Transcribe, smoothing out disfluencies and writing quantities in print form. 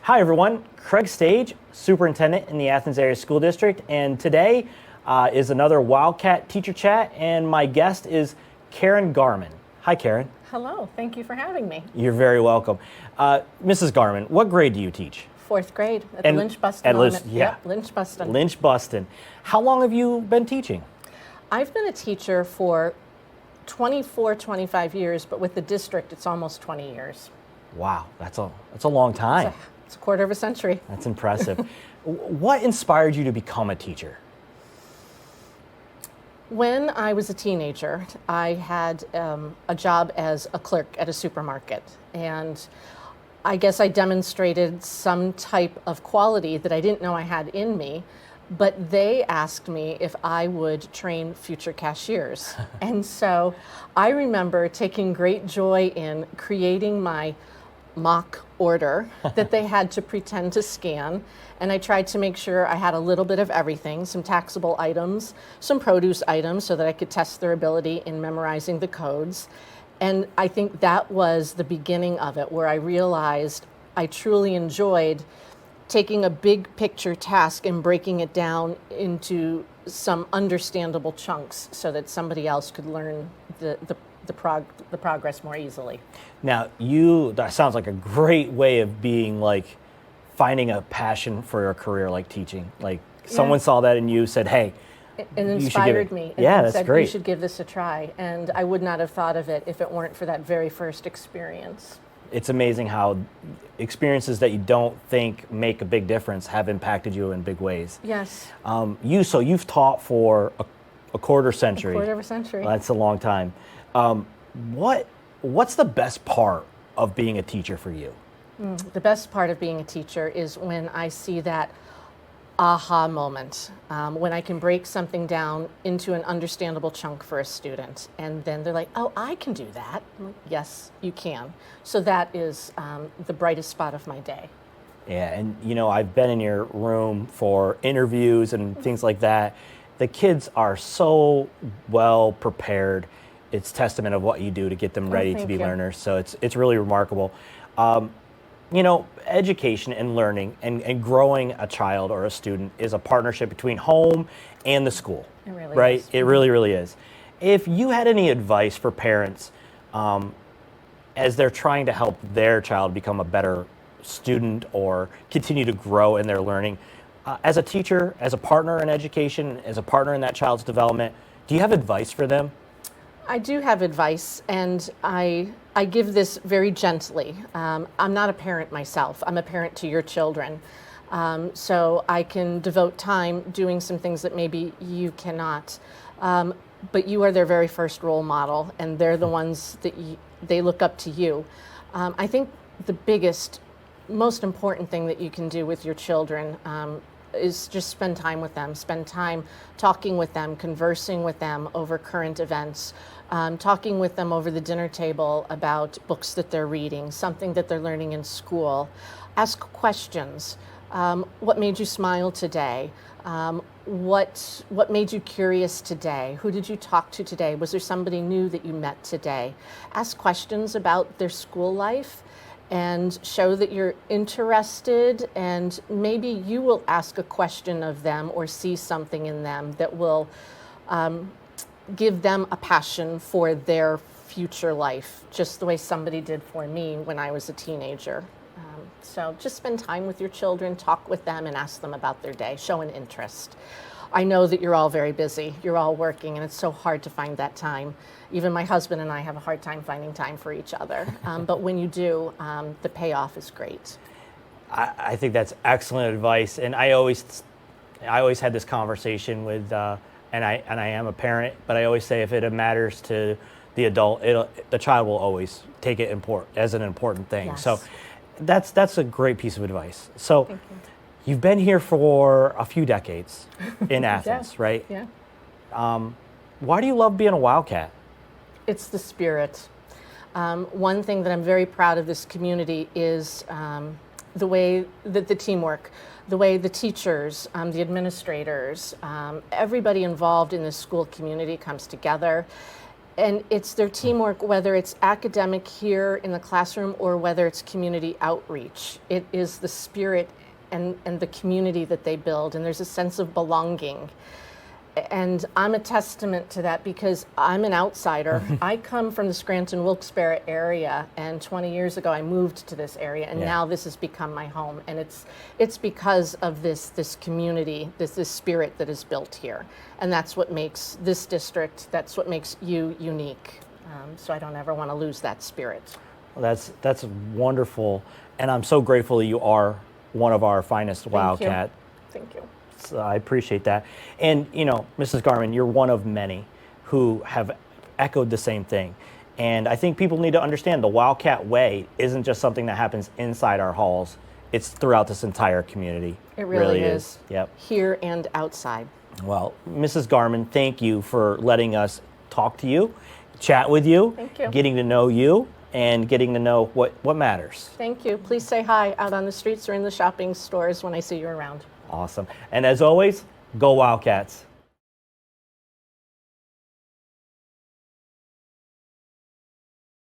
Hi everyone, Craig Stage, Superintendent in the Athens Area School District, and today is another Wildcat Teacher Chat, and my guest is Karen Garman. Hi Karen. Hello, thank you for having me. You're very welcome. Mrs. Garman, what grade do you teach? Fourth grade at the Lynch-Bustin Elementary. Yeah. Lynch-Bustin. Lynch-Bustin. How long have you been teaching? I've been a teacher for 25 years, but with the district it's almost 20 years. Wow, that's a long time. It's a quarter of a century. That's impressive. What inspired you to become a teacher? When I was a teenager, I had a job as a clerk at a supermarket, and I guess I demonstrated some type of quality that I didn't know I had in me, but they asked me if I would train future cashiers. And so I remember taking great joy in creating my mock order that they had to pretend to scan, and I tried to make sure I had a little bit of everything, some taxable items, some produce items, so that I could test their ability in memorizing the codes. And I think that was the beginning of it, where I realized I truly enjoyed taking a big picture task and breaking it down into some understandable chunks so that somebody else could learn the progress more easily. Now, that sounds like a great way of being finding a passion for a career like teaching. Someone saw that in you, said, hey, and inspired me. Yeah, and that's said, great. You should give this a try. And I would not have thought of it if it weren't for that very first experience. It's amazing how experiences that you don't think make a big difference have impacted you in big ways. Yes. You've taught for a quarter century. A quarter of a century. That's a long time. What's the best part of being a teacher for you? The best part of being a teacher is when I see that aha moment, when I can break something down into an understandable chunk for a student, and then they're like, oh, I can do that. I'm like, yes, you can. So that is the brightest spot of my day. Yeah, and I've been in your room for interviews and things like that. The kids are so well prepared. It's testament of what you do to get them ready to be learners. So it's really remarkable. Education and learning and growing a child or a student is a partnership between home and the school. It really right? is. It really, really is. If you had any advice for parents as they're trying to help their child become a better student or continue to grow in their learning, as a teacher, as a partner in education, as a partner in that child's development, do you have advice for them? I do have advice, and I give this very gently. I'm not a parent myself. I'm a parent to your children. So I can devote time doing some things that maybe you cannot. But you are their very first role model, and they're the ones that they look up to you. I think the biggest, most important thing that you can do with your children is just spend time with them, spend time talking with them, conversing with them over current events, talking with them over the dinner table about books that they're reading, something that they're learning in school. Ask questions. What made you smile today? What made you curious today? Who did you talk to today? Was there somebody new that you met today? Ask questions about their school life and show that you're interested, and maybe you will ask a question of them or see something in them that will give them a passion for their future life, just the way somebody did for me when I was a teenager. So just spend time with your children, talk with them, and ask them about their day. Show an interest. I know that you're all very busy. You're all working, and it's so hard to find that time. Even my husband and I have a hard time finding time for each other. But when you do, the payoff is great. I think that's excellent advice, and I always had this conversation with, and I am a parent, but I always say if it matters to the adult, the child will always take it as an important thing. Yes. So that's a great piece of advice. So Thank you. You've been here for a few decades in Athens, right? Yeah. Why do you love being a Wildcat? It's the spirit. One thing that I'm very proud of this community is the way that the teamwork, the way the teachers, the administrators, everybody involved in this school community comes together And it's their teamwork, whether it's academic here in the classroom or whether it's community outreach. It is the spirit and the community that they build, and there's a sense of belonging. And I'm a testament to that because I'm an outsider. I come from the Scranton-Wilkes-Barre area, and 20 years ago I moved to this area, and now this has become my home. And it's because of this community, this spirit that is built here. And that's what makes this district, that's what makes you unique. So I don't ever want to lose that spirit. Well, that's wonderful, and I'm so grateful that you are one of our finest Wildcat. Thank you. So I appreciate that. And, you know, Mrs. Garman, you're one of many who have echoed the same thing. And I think people need to understand the Wildcat way isn't just something that happens inside our halls. It's throughout this entire community. It really is. Yep. Here and outside. Well, Mrs. Garman, thank you for letting us talk to you, chat with you, Thank you. getting to know you, and getting to know what matters. Thank you. Please say hi out on the streets or in the shopping stores when I see you around. Awesome. And as always, go Wildcats.